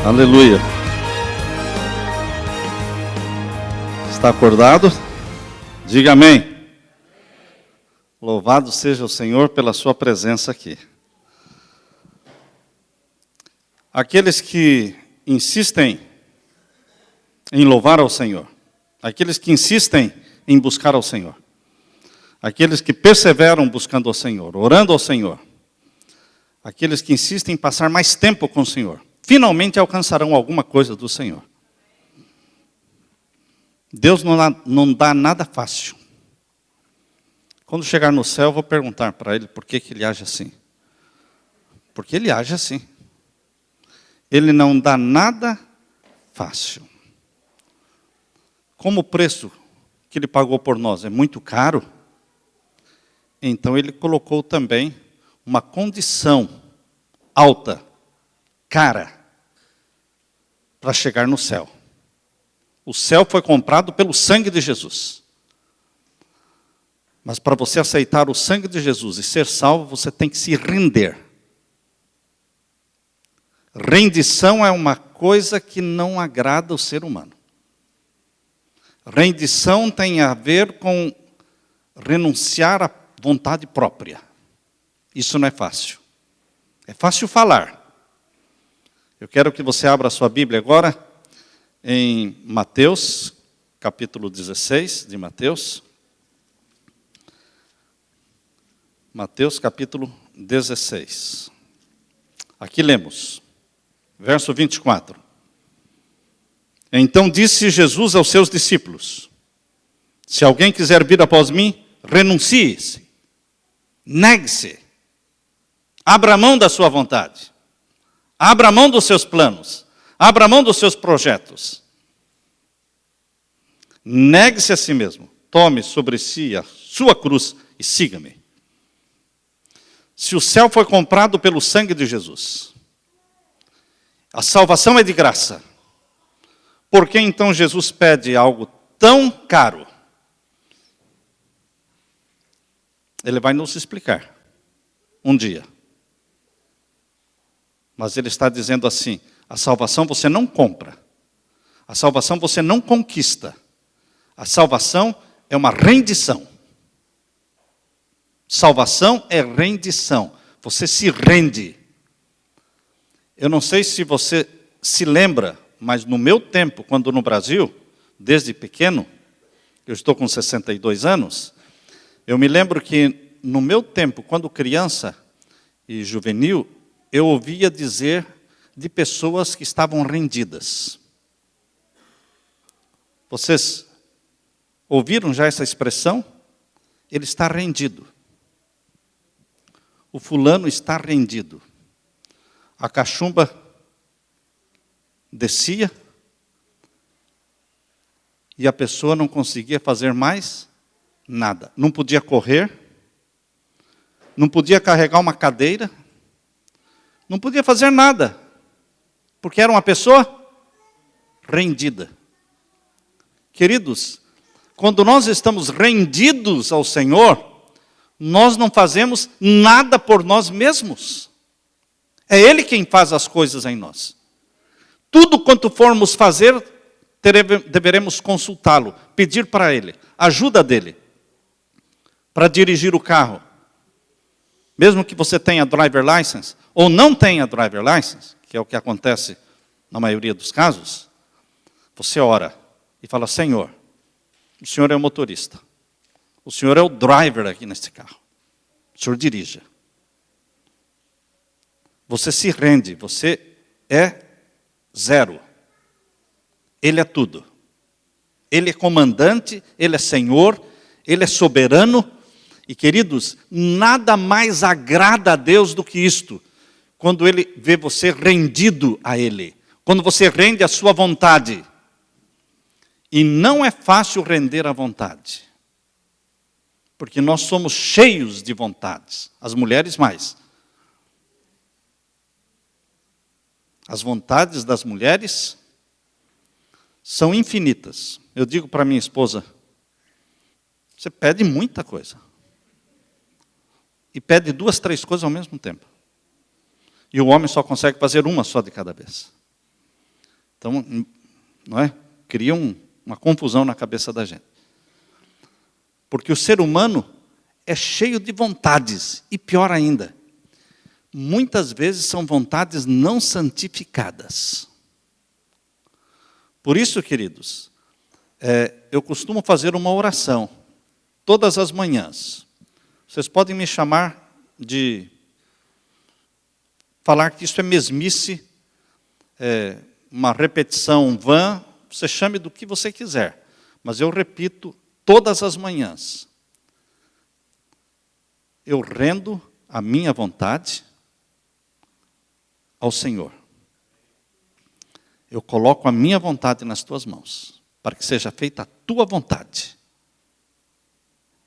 Aleluia. Está acordado? Diga amém. Louvado seja o Senhor pela sua presença aqui. Aqueles que insistem em louvar ao Senhor, aqueles que insistem em buscar ao Senhor, aqueles que perseveram buscando ao Senhor, orando ao Senhor, aqueles que insistem em passar mais tempo com o Senhor, finalmente alcançarão alguma coisa do Senhor. Deus não dá nada fácil. Quando chegar no céu, eu vou perguntar para Ele por que Ele age assim. Porque Ele age assim. Ele não dá nada fácil. Como o preço que Ele pagou por nós é muito caro, então Ele colocou também uma condição alta, cara, para chegar no céu. O céu foi comprado pelo sangue de Jesus. Mas para você aceitar o sangue de Jesus e ser salvo, você tem que se render. Rendição é uma coisa que não agrada o ser humano. Rendição tem a ver com renunciar à vontade própria. Isso não é fácil. É fácil falar. Eu quero que você abra a sua Bíblia agora em Mateus, capítulo 16 de Mateus. Mateus, capítulo 16. Aqui lemos, verso 24. Então disse Jesus aos seus discípulos: se alguém quiser vir após mim, renuncie-se, negue-se, abra mão da sua vontade. Abra mão dos seus planos. Abra mão dos seus projetos. Negue-se a si mesmo. Tome sobre si a sua cruz e siga-me. Se o céu foi comprado pelo sangue de Jesus, a salvação é de graça, por que então Jesus pede algo tão caro? Ele vai nos explicar um dia. Mas ele está dizendo assim: a salvação você não compra. A salvação você não conquista. A salvação é uma rendição. Salvação é rendição. Você se rende. Eu não sei se você se lembra, mas no meu tempo, quando no Brasil, desde pequeno, eu estou com 62 anos, eu me lembro que no meu tempo, quando criança e juvenil, eu ouvia dizer de pessoas que estavam rendidas. Vocês ouviram já essa expressão? Ele está rendido. O fulano está rendido. A cachumba descia e a pessoa não conseguia fazer mais nada. Não podia correr, não podia carregar uma cadeira, não podia fazer nada, porque era uma pessoa rendida. Queridos, quando nós estamos rendidos ao Senhor, nós não fazemos nada por nós mesmos. É Ele quem faz as coisas em nós. Tudo quanto formos fazer, deveremos consultá-lo, pedir para Ele, ajuda dEle, para dirigir o carro. Mesmo que você tenha driver license, ou não tenha driver license, que é o que acontece na maioria dos casos, você ora e fala: Senhor, o Senhor é o motorista. O Senhor é o driver aqui nesse carro. O Senhor dirija. Você se rende, você é zero. Ele é tudo. Ele é comandante, Ele é Senhor, Ele é soberano. E queridos, nada mais agrada a Deus do que isto. Quando Ele vê você rendido a Ele. Quando você rende a sua vontade. E não é fácil render a vontade. Porque nós somos cheios de vontades. As mulheres mais. As vontades das mulheres são infinitas. Eu digo para minha esposa: você pede muita coisa. E pede 2, 3 coisas ao mesmo tempo. E o homem só consegue fazer uma só de cada vez. Então, não é? Cria uma confusão na cabeça da gente. Porque o ser humano é cheio de vontades, e pior ainda, muitas vezes são vontades não santificadas. Por isso, queridos, eu costumo fazer uma oração, todas as manhãs. Vocês podem me chamar de falar que isso é mesmice, uma repetição vã, você chame do que você quiser. Mas eu repito todas as manhãs. Eu rendo a minha vontade ao Senhor. Eu coloco a minha vontade nas tuas mãos, para que seja feita a tua vontade.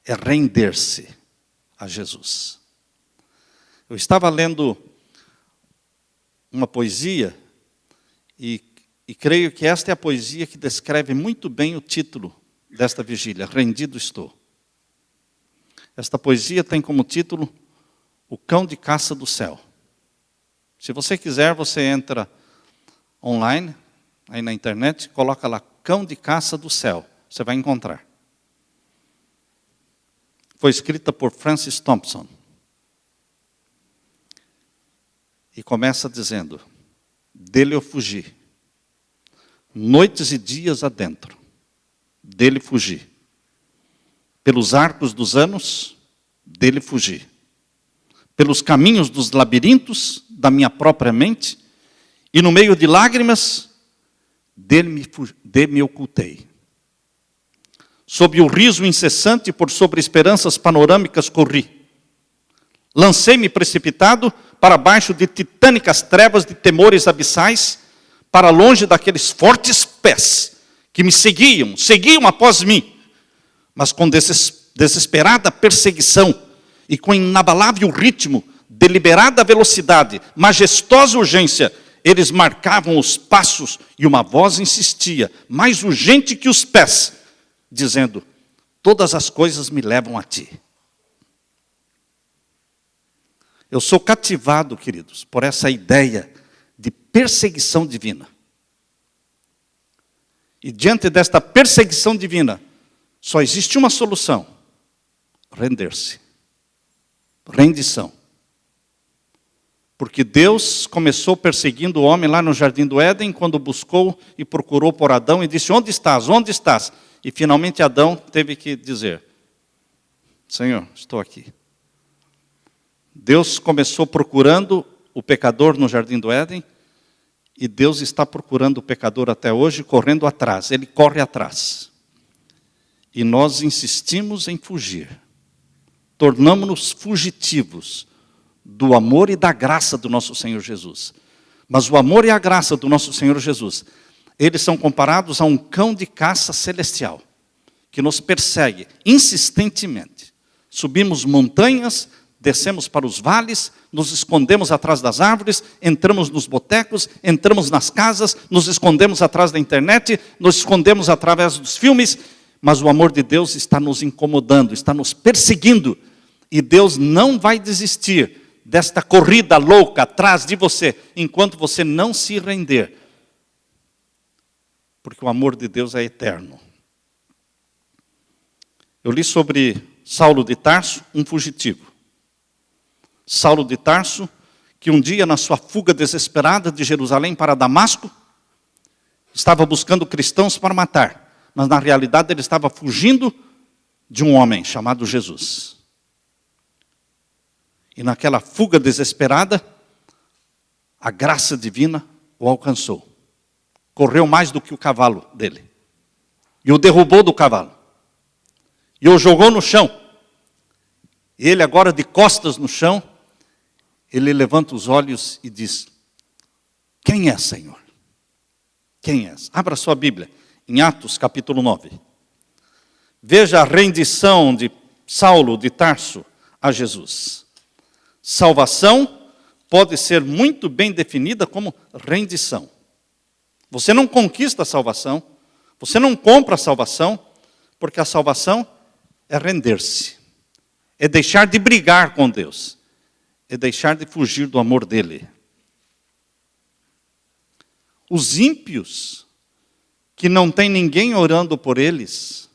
É render-se a Jesus. Eu estava lendo uma poesia, e creio que esta é a poesia que descreve muito bem o título desta vigília, Rendido Estou. Esta poesia tem como título O Cão de Caça do Céu. Se você quiser, você entra online, aí na internet, coloca lá Cão de Caça do Céu, você vai encontrar. Foi escrita por Francis Thompson. E começa dizendo: dele eu fugi, noites e dias adentro, dele fugi. Pelos arcos dos anos, dele fugi. Pelos caminhos dos labirintos da minha própria mente, e no meio de lágrimas, dele me ocultei. Sob o riso incessante, por sobre esperanças panorâmicas corri. Lancei-me precipitado para baixo de titânicas trevas de temores abissais, para longe daqueles fortes pés que me seguiam após mim, mas com desesperada perseguição e com inabalável ritmo, deliberada velocidade, majestosa urgência, eles marcavam os passos e uma voz insistia, mais urgente que os pés, dizendo: todas as coisas me levam a ti. Eu sou cativado, queridos, por essa ideia de perseguição divina. E diante desta perseguição divina, só existe uma solução: render-se. Rendição. Porque Deus começou perseguindo o homem lá no Jardim do Éden, quando buscou e procurou por Adão e disse: onde estás? Onde estás? E finalmente Adão teve que dizer: Senhor, estou aqui. Deus começou procurando o pecador no Jardim do Éden, e Deus está procurando o pecador até hoje, correndo atrás. Ele corre atrás. E nós insistimos em fugir. Tornamos-nos fugitivos do amor e da graça do nosso Senhor Jesus. Mas o amor e a graça do nosso Senhor Jesus, eles são comparados a um cão de caça celestial, que nos persegue insistentemente. Subimos montanhas, descemos para os vales, nos escondemos atrás das árvores, entramos nos botecos, entramos nas casas, nos escondemos atrás da internet, nos escondemos através dos filmes, mas o amor de Deus está nos incomodando, está nos perseguindo, e Deus não vai desistir desta corrida louca atrás de você, enquanto você não se render, porque o amor de Deus é eterno. Eu li sobre Saulo de Tarso, um fugitivo. Saulo de Tarso, que um dia na sua fuga desesperada de Jerusalém para Damasco, estava buscando cristãos para matar, mas na realidade ele estava fugindo de um homem chamado Jesus. E naquela fuga desesperada, a graça divina o alcançou. Correu mais do que o cavalo dele. E o derrubou do cavalo. E o jogou no chão. E ele agora de costas no chão, ele levanta os olhos e diz: quem é, Senhor? Quem és? Abra sua Bíblia, em Atos capítulo 9. Veja a rendição de Saulo de Tarso a Jesus. Salvação pode ser muito bem definida como rendição. Você não conquista a salvação, você não compra a salvação, porque a salvação é render-se, é deixar de brigar com Deus, é deixar de fugir do amor dele. os ímpios, que não tem ninguém orando por eles,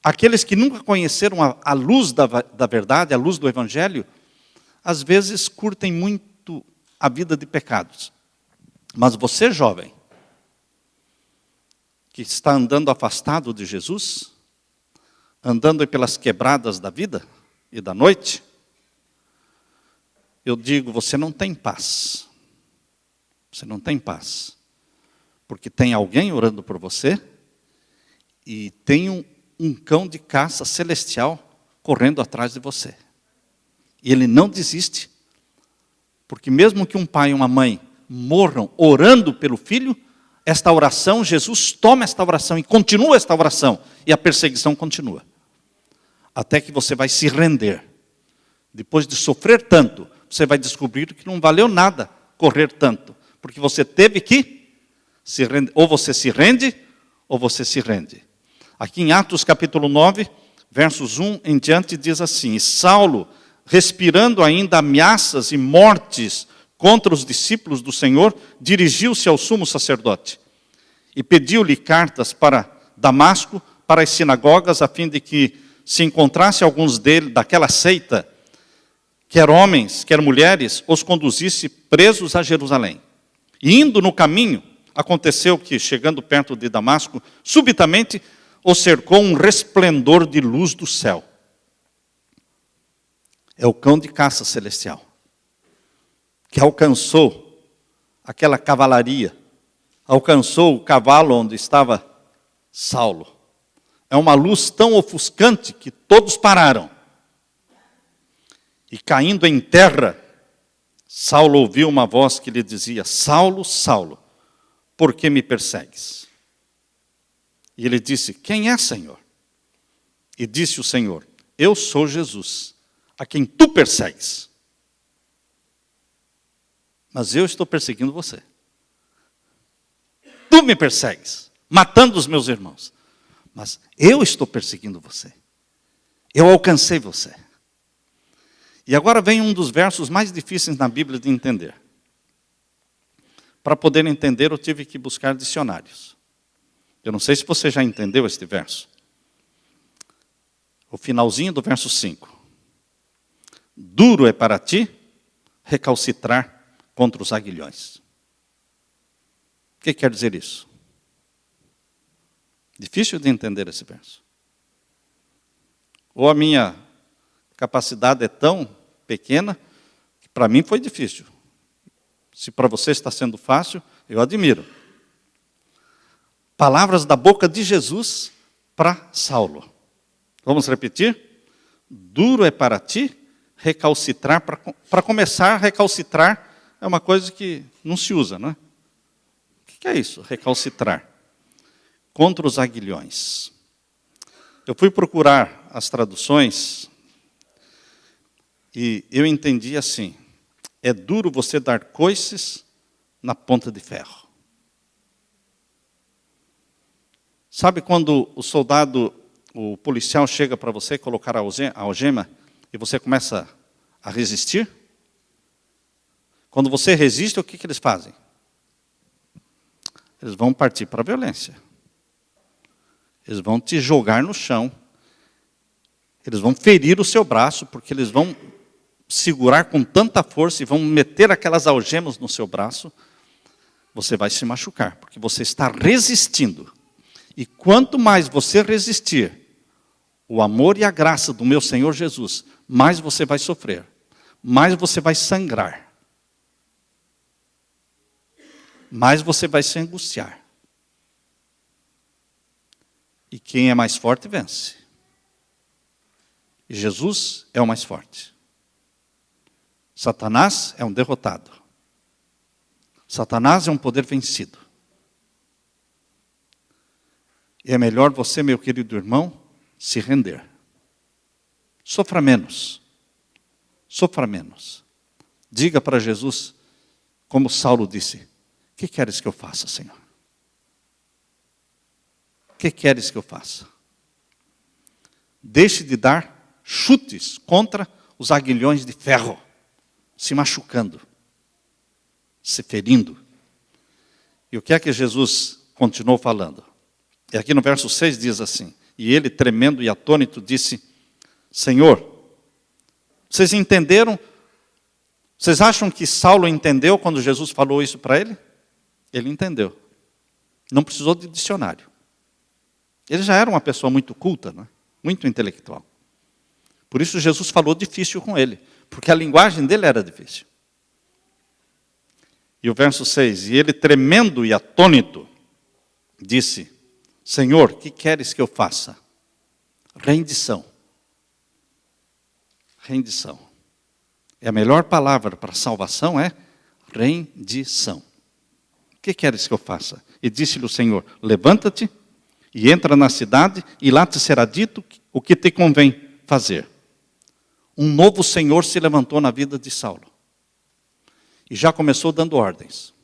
aqueles que nunca conheceram a luz da verdade, a luz do Evangelho, às vezes curtem muito a vida de pecados. Mas você, jovem, que está andando afastado de Jesus, andando pelas quebradas da vida e da noite, eu digo, você não tem paz. Você não tem paz. Porque tem alguém orando por você e tem um cão de caça celestial correndo atrás de você. E ele não desiste, porque mesmo que um pai e uma mãe morram orando pelo filho, esta oração, Jesus toma esta oração e continua esta oração, e a perseguição continua. Até que você vai se render. Depois de sofrer tanto, você vai descobrir que não valeu nada correr tanto, porque você teve que se render. Ou você se rende, ou você se rende. Aqui em Atos capítulo 9, versos 1 em diante, diz assim: Saulo, respirando ainda ameaças e mortes contra os discípulos do Senhor, dirigiu-se ao sumo sacerdote e pediu-lhe cartas para Damasco, para as sinagogas, a fim de que se encontrasse alguns dele, daquela seita, quer homens, quer mulheres, os conduzisse presos a Jerusalém. E indo no caminho, aconteceu que, chegando perto de Damasco, subitamente o cercou um resplendor de luz do céu. É o cão de caça celestial, que alcançou aquela cavalaria, alcançou o cavalo onde estava Saulo. É uma luz tão ofuscante que todos pararam. E caindo em terra, Saulo ouviu uma voz que lhe dizia: Saulo, Saulo, por que me persegues? E ele disse: quem é, Senhor? E disse o Senhor: eu sou Jesus, a quem tu persegues. Mas eu estou perseguindo você. Tu me persegues, matando os meus irmãos. Mas eu estou perseguindo você. Eu alcancei você. E agora vem um dos versos mais difíceis na Bíblia de entender. Para poder entender, eu tive que buscar dicionários. Eu não sei se você já entendeu este verso. O finalzinho do verso 5. Duro é para ti recalcitrar contra os aguilhões. O que quer dizer isso? Difícil de entender esse verso. Ou a minha capacidade é tão pequena que para mim foi difícil. Se para você está sendo fácil, eu admiro. Palavras da boca de Jesus para Saulo. Vamos repetir? Duro é para ti recalcitrar. Para começar, recalcitrar é uma coisa que não se usa, não é? O que é isso, recalcitrar? Contra os aguilhões. Eu fui procurar as traduções e eu entendi assim: é duro você dar coices na ponta de ferro. Sabe quando o soldado, o policial chega para você colocar a algema e você começa a resistir? Quando você resiste, o que eles fazem? Eles vão partir para a violência. Eles vão te jogar no chão. Eles vão ferir o seu braço, porque eles vão segurar com tanta força e vão meter aquelas algemas no seu braço. Você vai se machucar, porque você está resistindo. E quanto mais você resistir o amor e a graça do meu Senhor Jesus, mais você vai sofrer, mais você vai sangrar, mais você vai se angustiar. E quem é mais forte vence. E Jesus é o mais forte. Satanás é um derrotado. Satanás é um poder vencido. E é melhor você, meu querido irmão, se render. Sofra menos. Sofra menos. Diga para Jesus, como Saulo disse: o que queres que eu faça, Senhor? O que queres que eu faça? Deixe de dar chutes contra os aguilhões de ferro, se machucando, se ferindo. E o que é que Jesus continuou falando? E aqui no verso 6 diz assim: e ele, tremendo e atônito, disse: Senhor, vocês entenderam? Vocês acham que Saulo entendeu quando Jesus falou isso para ele? Ele entendeu. Não precisou de dicionário. Ele já era uma pessoa muito culta, né? Muito intelectual. Por isso Jesus falou difícil com ele, porque a linguagem dele era difícil. E o verso 6, e ele, tremendo e atônito, disse: Senhor, que queres que eu faça? Rendição. Rendição. E a melhor palavra para salvação é rendição. O que queres que eu faça? E disse-lhe o Senhor: levanta-te e entra na cidade, e lá te será dito o que te convém fazer. Um novo Senhor se levantou na vida de Saulo. E já começou dando ordens.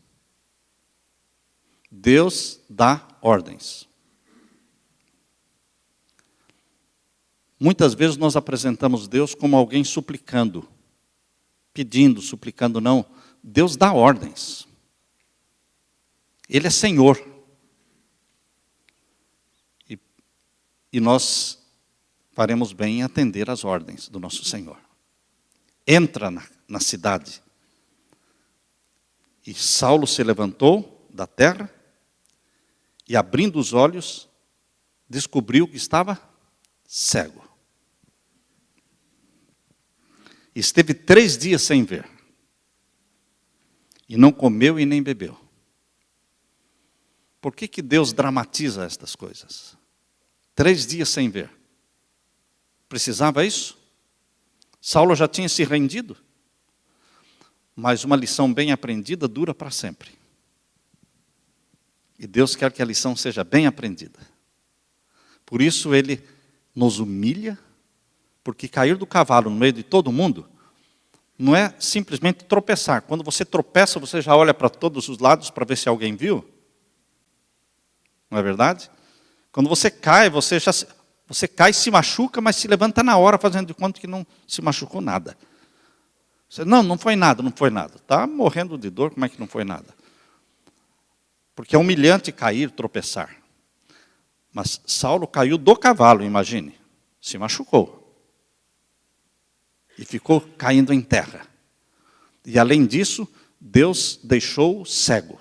Deus dá ordens. Muitas vezes nós apresentamos Deus como alguém suplicando. Pedindo, suplicando, não. Deus dá ordens. Ele é Senhor. E nós faremos bem em atender às ordens do nosso Senhor. Entra na cidade. E Saulo se levantou da terra e, abrindo os olhos, descobriu que estava cego. Esteve 3 dias sem ver. E não comeu e nem bebeu. Por que Deus dramatiza estas coisas? 3 dias sem ver. Precisava isso? Saulo já tinha se rendido. Mas uma lição bem aprendida dura para sempre. E Deus quer que a lição seja bem aprendida. Por isso Ele nos humilha, porque cair do cavalo no meio de todo mundo não é simplesmente tropeçar. Quando você tropeça, você já olha para todos os lados para ver se alguém viu. Não é verdade? Quando você cai, você cai e se machuca, mas se levanta na hora, fazendo de conta que não se machucou nada. Você, não foi nada, não foi nada. Está morrendo de dor, como é que não foi nada? Porque é humilhante cair, tropeçar. Mas Saulo caiu do cavalo, imagine. Se machucou. E ficou caindo em terra. E além disso, Deus deixou cego.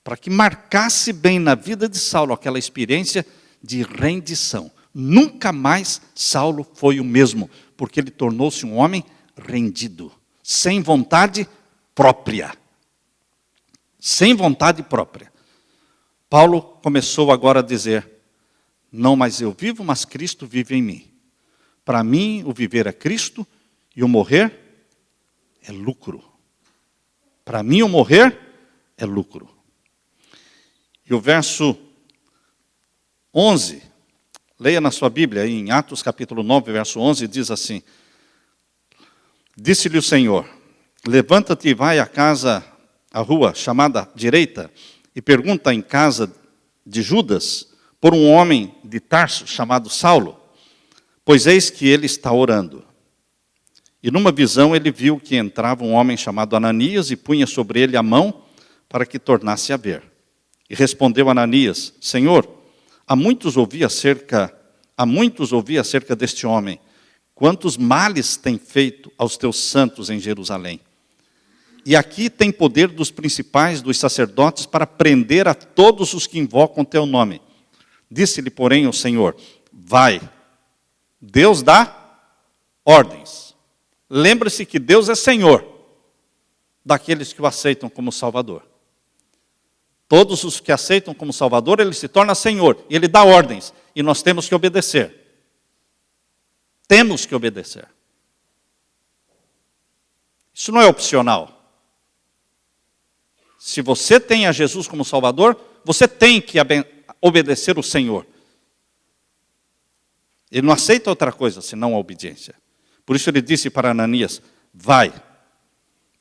Para que marcasse bem na vida de Saulo aquela experiência de rendição. Nunca mais Saulo foi o mesmo, porque ele tornou-se um homem rendido, sem vontade própria. Sem vontade própria. Paulo começou agora a dizer: não mais eu vivo, mas Cristo vive em mim. Para mim, o viver é Cristo e o morrer é lucro. Para mim, o morrer é lucro. E o verso 11, leia na sua Bíblia, aí em Atos capítulo 9, verso 11, diz assim: disse-lhe o Senhor: levanta-te e vai à rua chamada direita, e pergunta em casa de Judas por um homem de Tarso chamado Saulo, pois eis que ele está orando. E numa visão ele viu que entrava um homem chamado Ananias e punha sobre ele a mão para que tornasse a ver. E respondeu Ananias: Senhor, há muitos ouvi acerca deste homem, quantos males tem feito aos teus santos em Jerusalém. E aqui tem poder dos principais dos sacerdotes para prender a todos os que invocam teu nome. Disse-lhe, porém, o Senhor: vai. Deus dá ordens. Lembre-se que Deus é Senhor daqueles que o aceitam como Salvador. Todos os que aceitam como Salvador, Ele se torna Senhor. E Ele dá ordens. E nós temos que obedecer. Temos que obedecer. Isso não é opcional. Se você tem a Jesus como Salvador, você tem que obedecer o Senhor. Ele não aceita outra coisa senão a obediência. Por isso ele disse para Ananias: vai,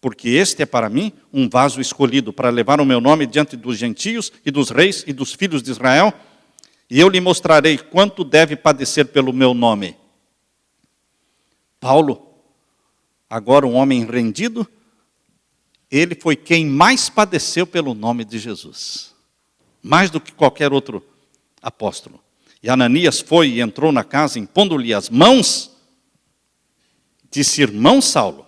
porque este é para mim um vaso escolhido para levar o meu nome diante dos gentios e dos reis e dos filhos de Israel, e eu lhe mostrarei quanto deve padecer pelo meu nome. Paulo, agora um homem rendido, ele foi quem mais padeceu pelo nome de Jesus. Mais do que qualquer outro apóstolo. E Ananias foi e entrou na casa, impondo-lhe as mãos, disse: irmão Saulo,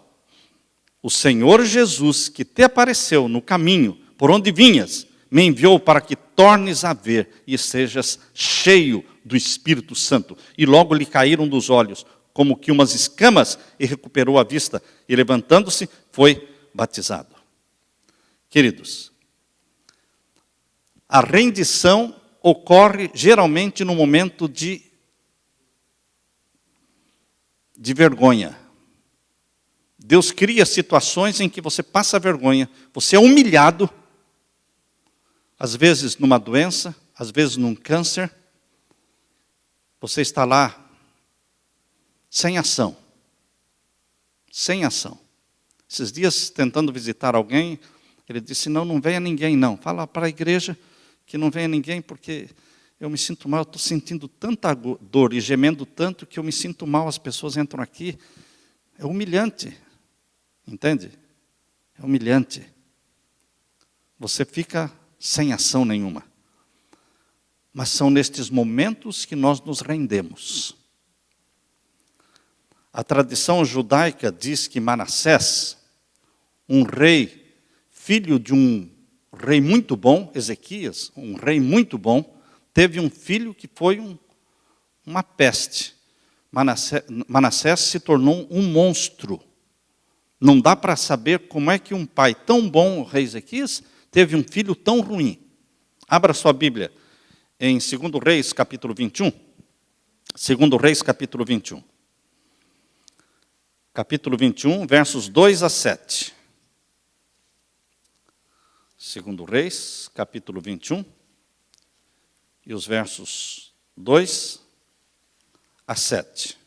o Senhor Jesus, que te apareceu no caminho, por onde vinhas, me enviou para que tornes a ver e sejas cheio do Espírito Santo. E logo lhe caíram dos olhos, como que umas escamas, e recuperou a vista. E levantando-se, foi batizado. Queridos, a rendição ocorre geralmente no momento de vergonha. Deus cria situações em que você passa vergonha, você é humilhado, às vezes numa doença, às vezes num câncer. Você está lá sem ação. Sem ação. Esses dias, tentando visitar alguém, ele disse: não venha ninguém não. Fala para a igreja que não venha ninguém, porque eu me sinto mal, eu estou sentindo tanta dor e gemendo tanto que eu me sinto mal, as pessoas entram aqui. É humilhante. Entende? É humilhante. Você fica sem ação nenhuma. Mas são nestes momentos que nós nos rendemos. A tradição judaica diz que Manassés, um rei, filho de um rei muito bom, Ezequias, um rei muito bom, teve um filho que foi uma peste. Manassés se tornou um monstro. Não dá para saber como é que um pai tão bom, o rei Ezequias, teve um filho tão ruim. Abra sua Bíblia em 2 Reis, capítulo 21. 2 Reis, capítulo 21. Capítulo 21, versos 2 a 7. 2 Reis, capítulo 21, e os versos 2 a 7.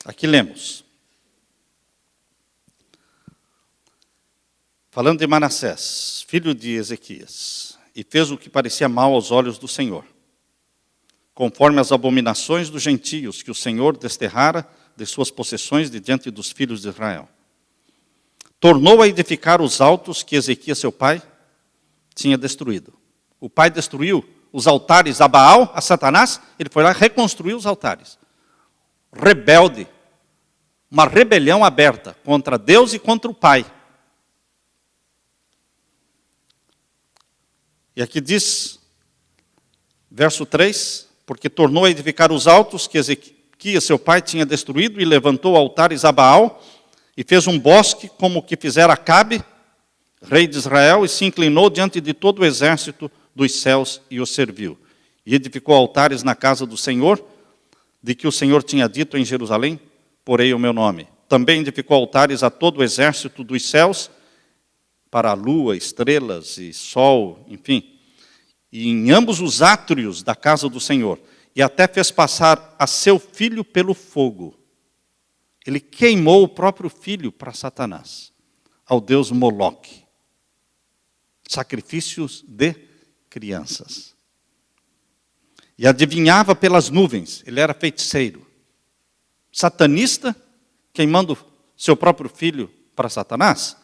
Aqui lemos. Falando de Manassés, filho de Ezequias, e fez o que parecia mal aos olhos do Senhor, conforme as abominações dos gentios que o Senhor desterrara de suas possessões de diante dos filhos de Israel. Tornou a edificar os altos que Ezequias, seu pai, tinha destruído. O pai destruiu os altares a Baal, a Satanás, ele foi lá reconstruir os altares. Rebelde, uma rebelião aberta contra Deus e contra o pai. E aqui diz, verso 3, porque tornou a edificar os altos que Ezequias, seu pai, tinha destruído, e levantou altares a Baal, e fez um bosque como o que fizera Acabe, rei de Israel, e se inclinou diante de todo o exército dos céus e o serviu. E edificou altares na casa do Senhor, de que o Senhor tinha dito em Jerusalém: porei o meu nome. Também edificou altares a todo o exército dos céus, para a lua, estrelas e sol, enfim, e em ambos os átrios da casa do Senhor. E até fez passar a seu filho pelo fogo. Ele queimou o próprio filho para Satanás, ao deus Moloque. Sacrifícios de crianças. E adivinhava pelas nuvens, ele era feiticeiro. Satanista, queimando seu próprio filho para Satanás.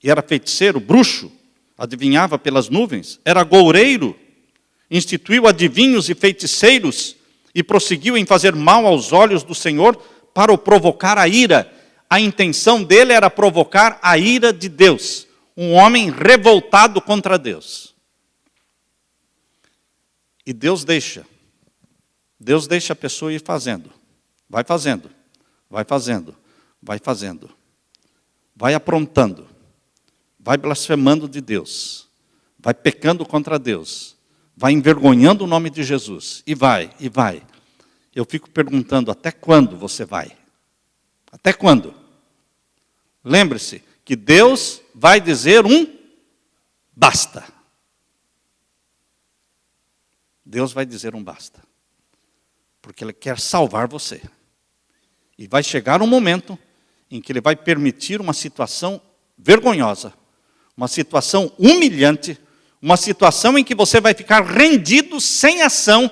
E era feiticeiro, bruxo, adivinhava pelas nuvens, era goureiro, instituiu adivinhos e feiticeiros e prosseguiu em fazer mal aos olhos do Senhor para o provocar a ira. A intenção dele era provocar a ira de Deus, um homem revoltado contra Deus. E Deus deixa a pessoa ir fazendo, vai fazendo, vai fazendo, vai fazendo, vai aprontando. Vai blasfemando de Deus, vai pecando contra Deus, vai envergonhando o nome de Jesus, e vai, e vai. Eu fico perguntando, até quando você vai? Até quando? Lembre-se que Deus vai dizer basta. Deus vai dizer basta. Porque Ele quer salvar você. E vai chegar um momento em que Ele vai permitir uma situação vergonhosa, uma situação humilhante, uma situação em que você vai ficar rendido, sem ação,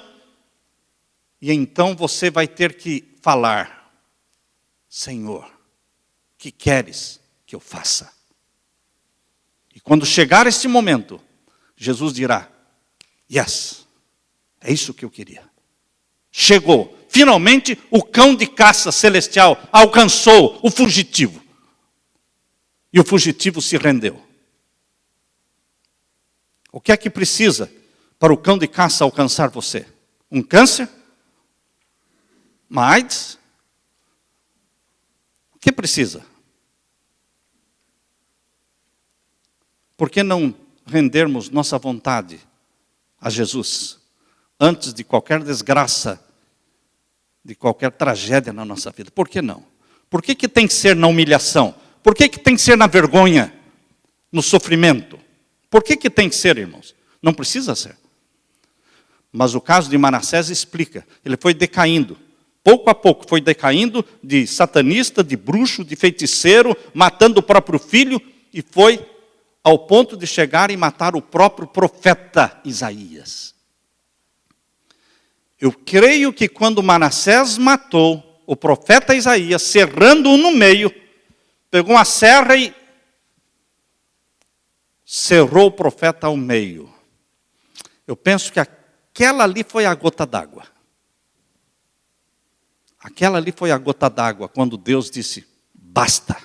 e então você vai ter que falar: Senhor, que queres que eu faça. E quando chegar este momento, Jesus dirá, yes, é isso que eu queria. Chegou, finalmente o cão de caça celestial alcançou o fugitivo. E o fugitivo se rendeu. O que é que precisa para o cão de caça alcançar você? Um câncer? Uma AIDS? O que precisa? Por que não rendermos nossa vontade a Jesus antes de qualquer desgraça, de qualquer tragédia na nossa vida? Por que não? Por que tem que ser na humilhação? Por que tem que ser na vergonha, no sofrimento? Por que tem que ser, irmãos? Não precisa ser. Mas o caso de Manassés explica. Ele foi decaindo. Pouco a pouco foi decaindo de satanista, de bruxo, de feiticeiro, matando o próprio filho, e foi ao ponto de chegar e matar o próprio profeta Isaías. Eu creio que quando Manassés matou o profeta Isaías, serrando-o no meio, pegou uma serra e cerrou o profeta ao meio. Eu penso que aquela ali foi a gota d'água. Aquela ali foi a gota d'água quando Deus disse, basta.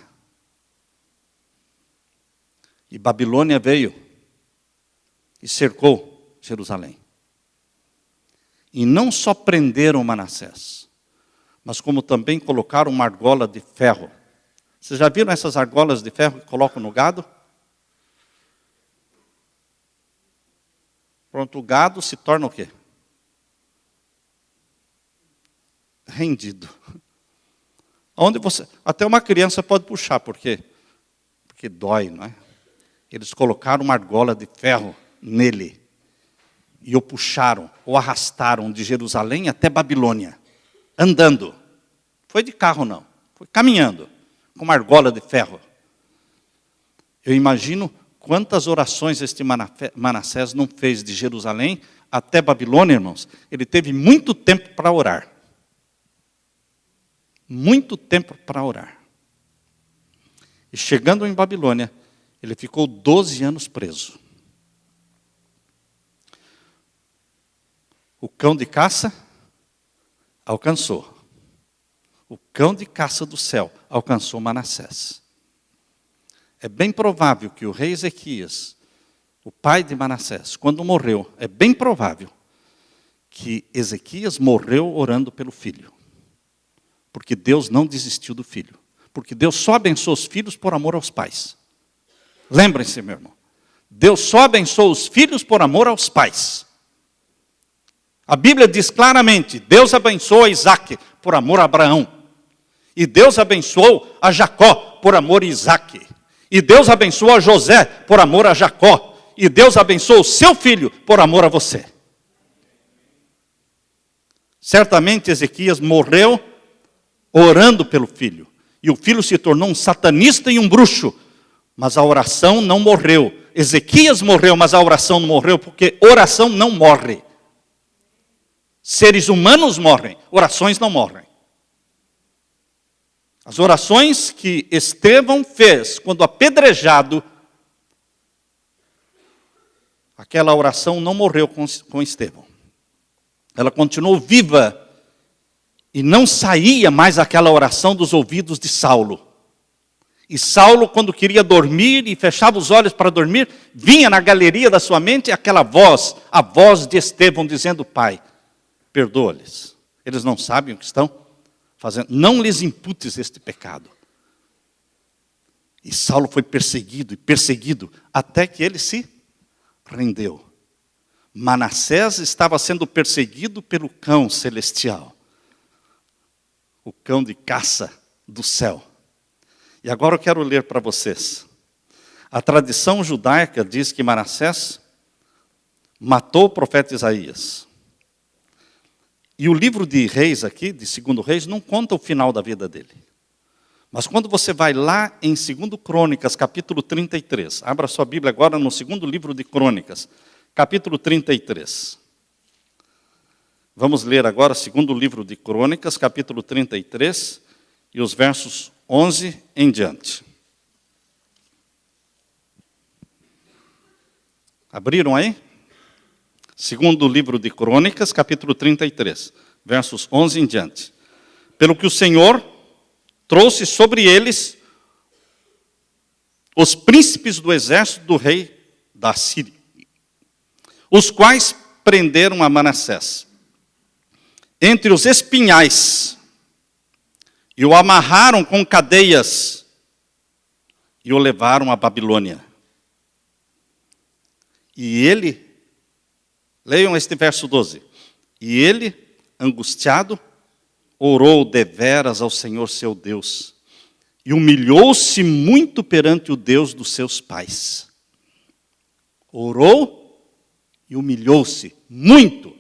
E Babilônia veio e cercou Jerusalém. E não só prenderam Manassés, mas como também colocaram uma argola de ferro. Vocês já viram essas argolas de ferro que colocam no gado? Pronto, o gado se torna o quê? Rendido. Onde você, até uma criança pode puxar, porque dói, não é? Eles colocaram uma argola de ferro nele e o puxaram, o arrastaram de Jerusalém até Babilônia, andando. Foi de carro não, foi caminhando, com uma argola de ferro. Eu imagino quantas orações este Manassés não fez de Jerusalém até Babilônia, irmãos. Ele teve muito tempo para orar. Muito tempo para orar. E chegando em Babilônia, ele ficou 12 anos preso. O cão de caça alcançou. O cão de caça do céu alcançou Manassés. É bem provável que o rei Ezequias, o pai de Manassés, quando morreu, é bem provável que Ezequias morreu orando pelo filho. Porque Deus não desistiu do filho. Porque Deus só abençoa os filhos por amor aos pais. Lembrem-se, meu irmão. Deus só abençoa os filhos por amor aos pais. A Bíblia diz claramente, Deus abençoou a Isaac por amor a Abraão. E Deus abençoou a Jacó por amor a Isaac. E Deus abençoou a José por amor a Jacó. E Deus abençoou o seu filho por amor a você. Certamente Ezequias morreu orando pelo filho. E o filho se tornou um satanista e um bruxo. Mas a oração não morreu. Ezequias morreu, mas a oração não morreu, porque oração não morre. Seres humanos morrem, orações não morrem. As orações que Estevão fez quando apedrejado, aquela oração não morreu com Estevão. Ela continuou viva e não saía mais aquela oração dos ouvidos de Saulo. E Saulo, quando queria dormir e fechava os olhos para dormir, vinha na galeria da sua mente aquela voz, a voz de Estevão dizendo, Pai, perdoa-lhes. Eles não sabem o que estão fazendo. Não lhes imputes este pecado. E Saulo foi perseguido e perseguido até que ele se rendeu. Manassés estava sendo perseguido pelo cão celestial. O cão de caça do céu. E agora eu quero ler para vocês. A tradição judaica diz que Manassés matou o profeta Isaías. E o livro de Reis aqui, de 2 Reis, não conta o final da vida dele. Mas quando você vai lá em 2 Crônicas, capítulo 33, abra sua Bíblia agora no segundo livro de Crônicas, capítulo 33. Vamos ler agora o segundo livro de Crônicas, capítulo 33, e os versos 11 em diante. Abriram aí? Segundo livro de Crônicas, capítulo 33, versos 11 em diante. Pelo que o Senhor trouxe sobre eles os príncipes do exército do rei da Síria, os quais prenderam a Manassés entre os espinhais e o amarraram com cadeias e o levaram à Babilônia. E ele, leiam este verso 12, e ele, angustiado, orou deveras ao Senhor seu Deus, e humilhou-se muito perante o Deus dos seus pais. Orou e humilhou-se muito.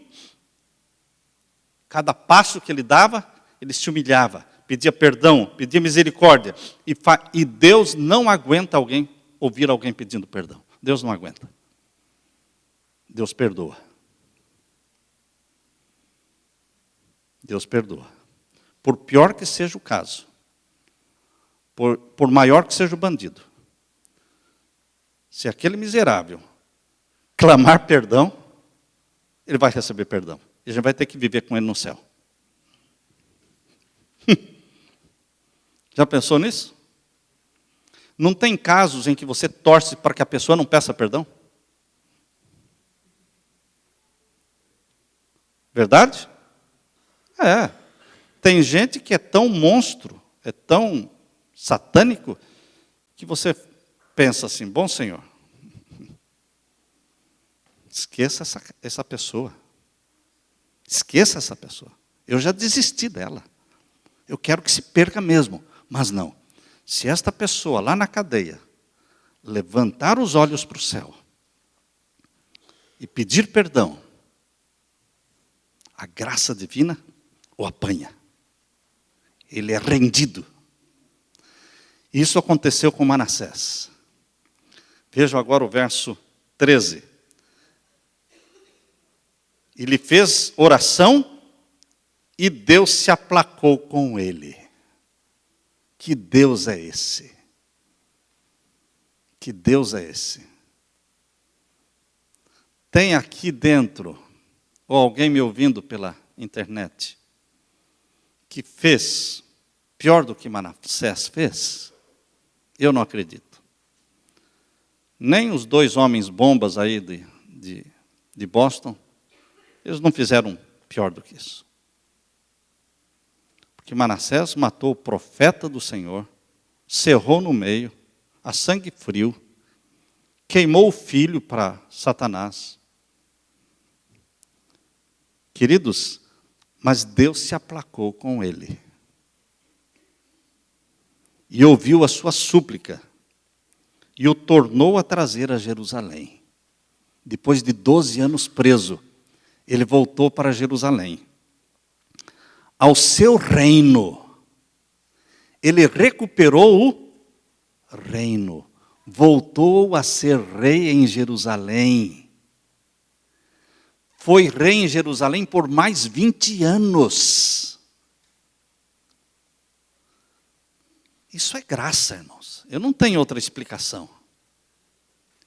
Cada passo que ele dava, ele se humilhava, pedia perdão, pedia misericórdia. E Deus não aguenta ouvir alguém pedindo perdão. Deus não aguenta. Deus perdoa. Deus perdoa. Por pior que seja o caso, por maior que seja o bandido, se aquele miserável clamar perdão, ele vai receber perdão. E a gente vai ter que viver com ele no céu. Já pensou nisso? Não tem casos em que você torce para que a pessoa não peça perdão? Verdade? É. Tem gente que é tão monstro, é tão satânico, que você pensa assim, bom Senhor, esqueça essa pessoa. Esqueça essa pessoa. Eu já desisti dela. Eu quero que se perca mesmo. Mas não. Se esta pessoa lá na cadeia levantar os olhos para o céu e pedir perdão, a graça divina o apanha. Ele é rendido. Isso aconteceu com Manassés. Vejam agora o verso 13. Ele fez oração e Deus se aplacou com ele. Que Deus é esse? Que Deus é esse? Tem aqui dentro, ou alguém me ouvindo pela internet, que fez pior do que Manassés fez? Eu não acredito. Nem os 2 homens bombas aí de Boston, eles não fizeram pior do que isso. Porque Manassés matou o profeta do Senhor, cerrou no meio, a sangue frio, queimou o filho para Satanás. Queridos, mas Deus se aplacou com ele. E ouviu a sua súplica, e o tornou a trazer a Jerusalém. Depois de 12 anos preso, ele voltou para Jerusalém. Ao seu reino, ele recuperou o reino, voltou a ser rei em Jerusalém. Foi rei em Jerusalém por mais 20 anos. Isso é graça, irmãos. Eu não tenho outra explicação.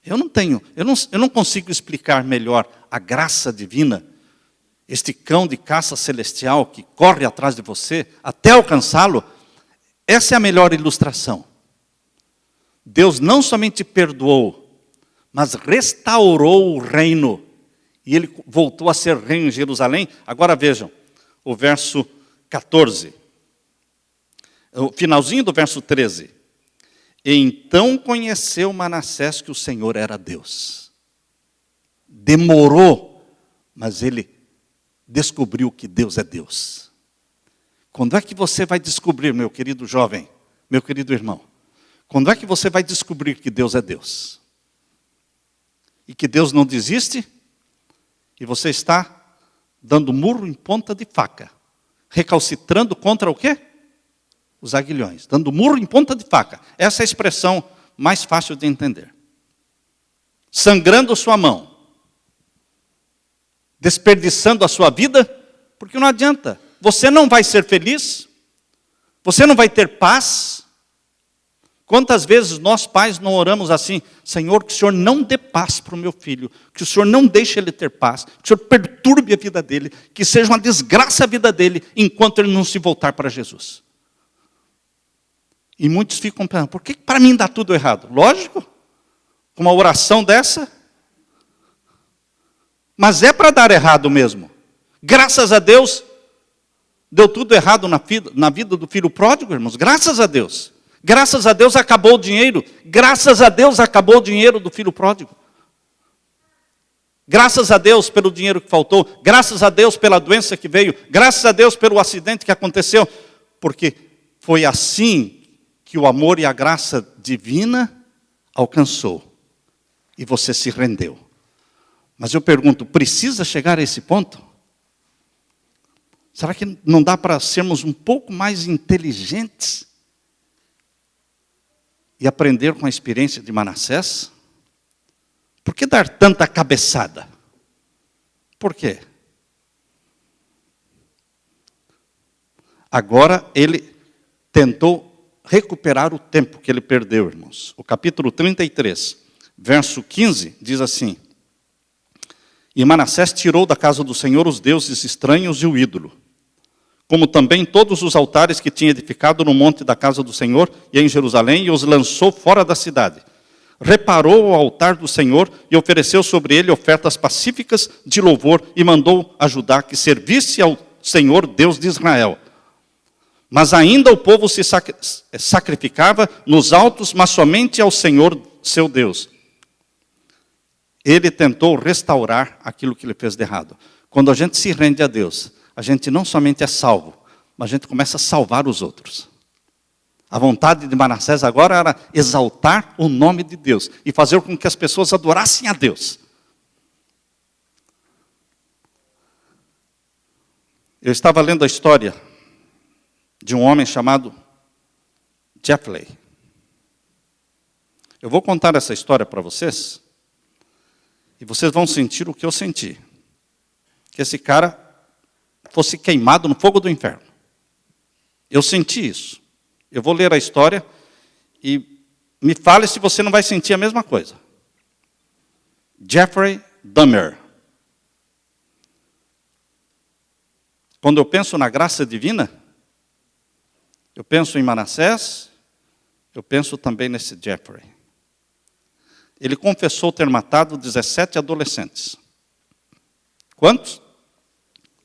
Eu não consigo explicar melhor a graça divina, este cão de caça celestial que corre atrás de você até alcançá-lo. Essa é a melhor ilustração. Deus não somente perdoou, mas restaurou o reino. E ele voltou a ser rei em Jerusalém. Agora vejam, o verso 14. O finalzinho do verso 13. Então conheceu Manassés que o Senhor era Deus. Demorou, mas ele descobriu que Deus é Deus. Quando é que você vai descobrir, meu querido jovem, meu querido irmão? Quando é que você vai descobrir que Deus é Deus? E que Deus não desiste? E você está dando murro em ponta de faca. Recalcitrando contra o quê? Os aguilhões. Dando murro em ponta de faca. Essa é a expressão mais fácil de entender. Sangrando sua mão. Desperdiçando a sua vida. Porque não adianta. Você não vai ser feliz. Você não vai ter paz. Quantas vezes nós pais não oramos assim: Senhor, que o Senhor não dê paz para o meu filho, que o Senhor não deixe ele ter paz, que o Senhor perturbe a vida dele, que seja uma desgraça a vida dele, enquanto ele não se voltar para Jesus. E muitos ficam pensando: por que para mim dá tudo errado? Lógico, com uma oração dessa, mas é para dar errado mesmo. Graças a Deus, deu tudo errado na vida do filho pródigo, irmãos, graças a Deus. Graças a Deus acabou o dinheiro. Graças a Deus acabou o dinheiro do filho pródigo. Graças a Deus pelo dinheiro que faltou. Graças a Deus pela doença que veio. Graças a Deus pelo acidente que aconteceu. Porque foi assim que o amor e a graça divina alcançou. E você se rendeu. Mas eu pergunto, precisa chegar a esse ponto? Será que não dá para sermos um pouco mais inteligentes? E aprender com a experiência de Manassés? Por que dar tanta cabeçada? Por quê? Agora ele tentou recuperar o tempo que ele perdeu, irmãos. O capítulo 33, verso 15, diz assim: E Manassés tirou da casa do Senhor os deuses estranhos e o ídolo, como também todos os altares que tinha edificado no monte da casa do Senhor e em Jerusalém, e os lançou fora da cidade. Reparou o altar do Senhor e ofereceu sobre ele ofertas pacíficas de louvor, e mandou a Judá que servisse ao Senhor, Deus de Israel. Mas ainda o povo se sacrificava nos altos, mas somente ao Senhor, seu Deus. Ele tentou restaurar aquilo que ele fez de errado. Quando a gente se rende a Deus, a gente não somente é salvo, mas a gente começa a salvar os outros. A vontade de Manassés agora era exaltar o nome de Deus e fazer com que as pessoas adorassem a Deus. Eu estava lendo a história de um homem chamado Jeffrey. Eu vou contar essa história para vocês, e vocês vão sentir o que eu senti. Que esse cara fosse queimado no fogo do inferno. Eu senti isso. Eu vou ler a história e me fale se você não vai sentir a mesma coisa. Jeffrey Dahmer. Quando eu penso na graça divina, eu penso em Manassés, eu penso também nesse Jeffrey. Ele confessou ter matado 17 adolescentes. Quantos?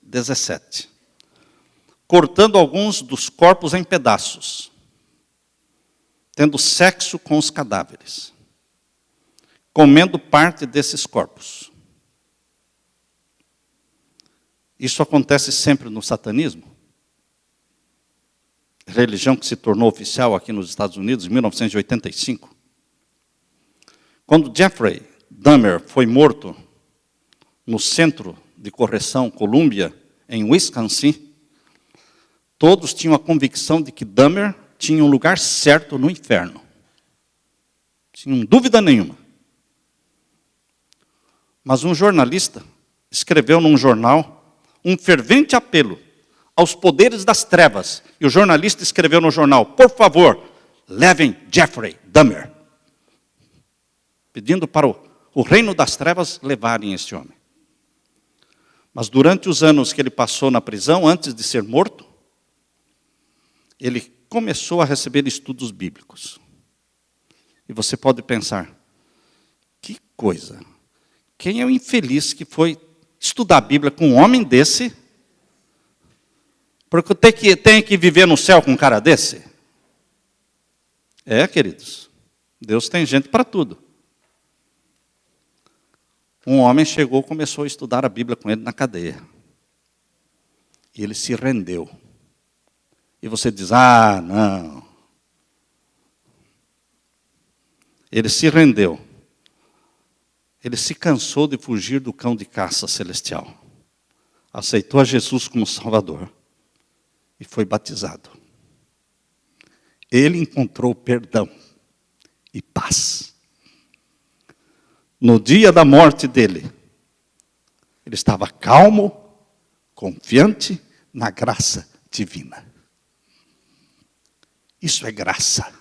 17. Cortando alguns dos corpos em pedaços. Tendo sexo com os cadáveres. Comendo parte desses corpos. Isso acontece sempre no satanismo. Religião que se tornou oficial aqui nos Estados Unidos em 1985. Quando Jeffrey Dahmer foi morto no centro de correção Columbia, em Wisconsin, todos tinham a convicção de que Dahmer tinha um lugar certo no inferno. Sem dúvida nenhuma. Mas um jornalista escreveu num jornal um fervente apelo aos poderes das trevas. E o jornalista escreveu no jornal: por favor, levem Jeffrey Dahmer. Pedindo para o reino das trevas levarem este homem. Mas durante os anos que ele passou na prisão, antes de ser morto, ele começou a receber estudos bíblicos. E você pode pensar, que coisa, quem é o infeliz que foi estudar a Bíblia com um homem desse, porque tem que viver no céu com um cara desse? É, queridos, Deus tem gente para tudo. Um homem chegou, começou a estudar a Bíblia com ele na cadeia. E ele se rendeu. E você diz: ah, não. Ele se rendeu. Ele se cansou de fugir do cão de caça celestial. Aceitou a Jesus como Salvador. E foi batizado. Ele encontrou perdão e paz. No dia da morte dele, ele estava calmo, confiante na graça divina. Isso é graça.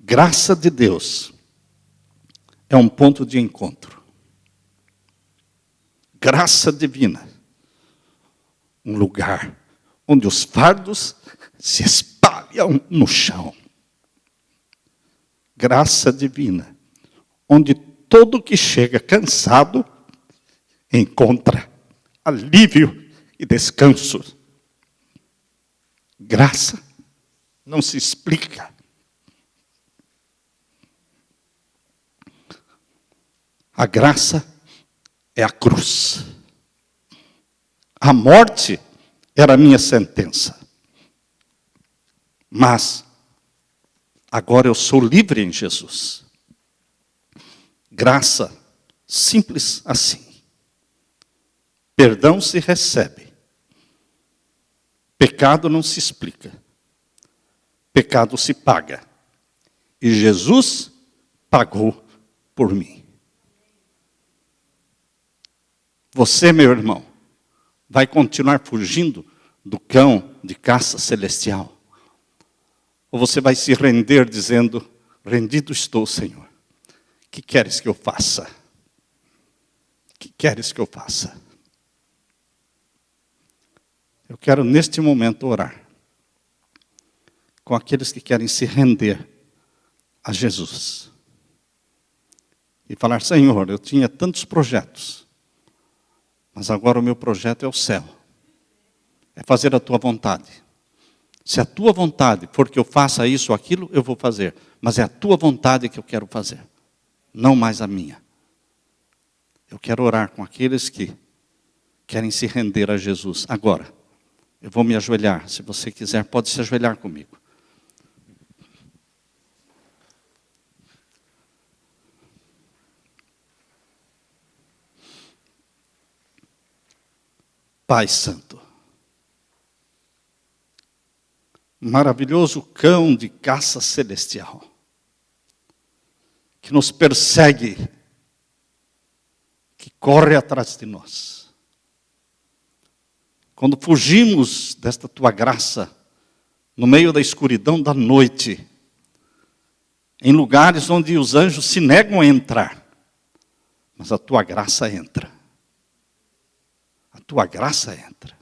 Graça de Deus é um ponto de encontro. Graça divina, um lugar onde os fardos se espalham no chão. Graça divina, onde todo que chega cansado encontra alívio e descanso. Graça não se explica. A graça é a cruz. A morte era a minha sentença. Mas agora eu sou livre em Jesus. Graça, simples assim. Perdão se recebe. Pecado não se explica. Pecado se paga. E Jesus pagou por mim. Você, meu irmão, vai continuar fugindo do cão de caça celestial? Ou você vai se render dizendo, rendido estou, Senhor. O que queres que eu faça? O que queres que eu faça? Eu quero neste momento orar com aqueles que querem se render a Jesus. E falar, Senhor, eu tinha tantos projetos, mas agora o meu projeto é o céu. É fazer a tua vontade. Se a tua vontade for que eu faça isso ou aquilo, eu vou fazer. Mas é a tua vontade que eu quero fazer, não mais a minha. Eu quero orar com aqueles que querem se render a Jesus. Agora, eu vou me ajoelhar. Se você quiser, pode se ajoelhar comigo. Pai Santo, maravilhoso cão de caça celestial, que nos persegue, que corre atrás de nós. Quando fugimos desta tua graça, no meio da escuridão da noite, em lugares onde os anjos se negam a entrar, mas a tua graça entra. A tua graça entra.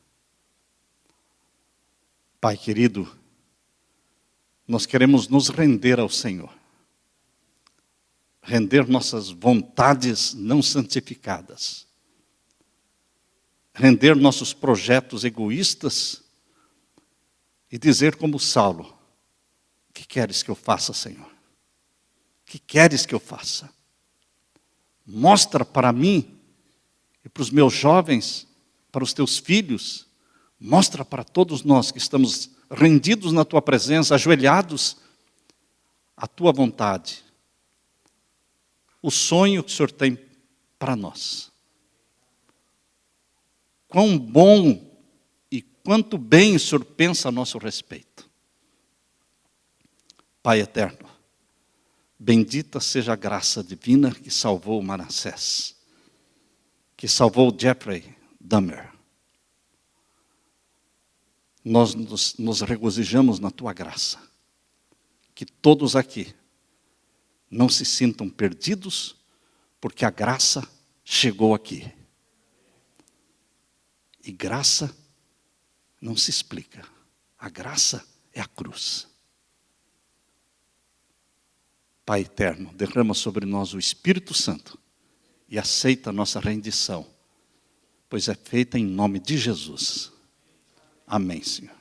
Pai querido, nós queremos nos render ao Senhor. Render nossas vontades não santificadas. Render nossos projetos egoístas e dizer como Saulo, o que queres que eu faça, Senhor? O que queres que eu faça? Mostra para mim e para os meus jovens, para os teus filhos, mostra para todos nós que estamos rendidos na tua presença, ajoelhados, a tua vontade, o sonho que o Senhor tem para nós. Quão bom e quanto bem o Senhor pensa a nosso respeito. Pai eterno, bendita seja a graça divina que salvou Manassés, que salvou Jeffrey Dahmer. Nós nos regozijamos na tua graça. Que todos aqui não se sintam perdidos, porque a graça chegou aqui. E graça não se explica. A graça é a cruz. Pai eterno, derrama sobre nós o Espírito Santo e aceita a nossa rendição, pois é feita em nome de Jesus. Amém, Senhor.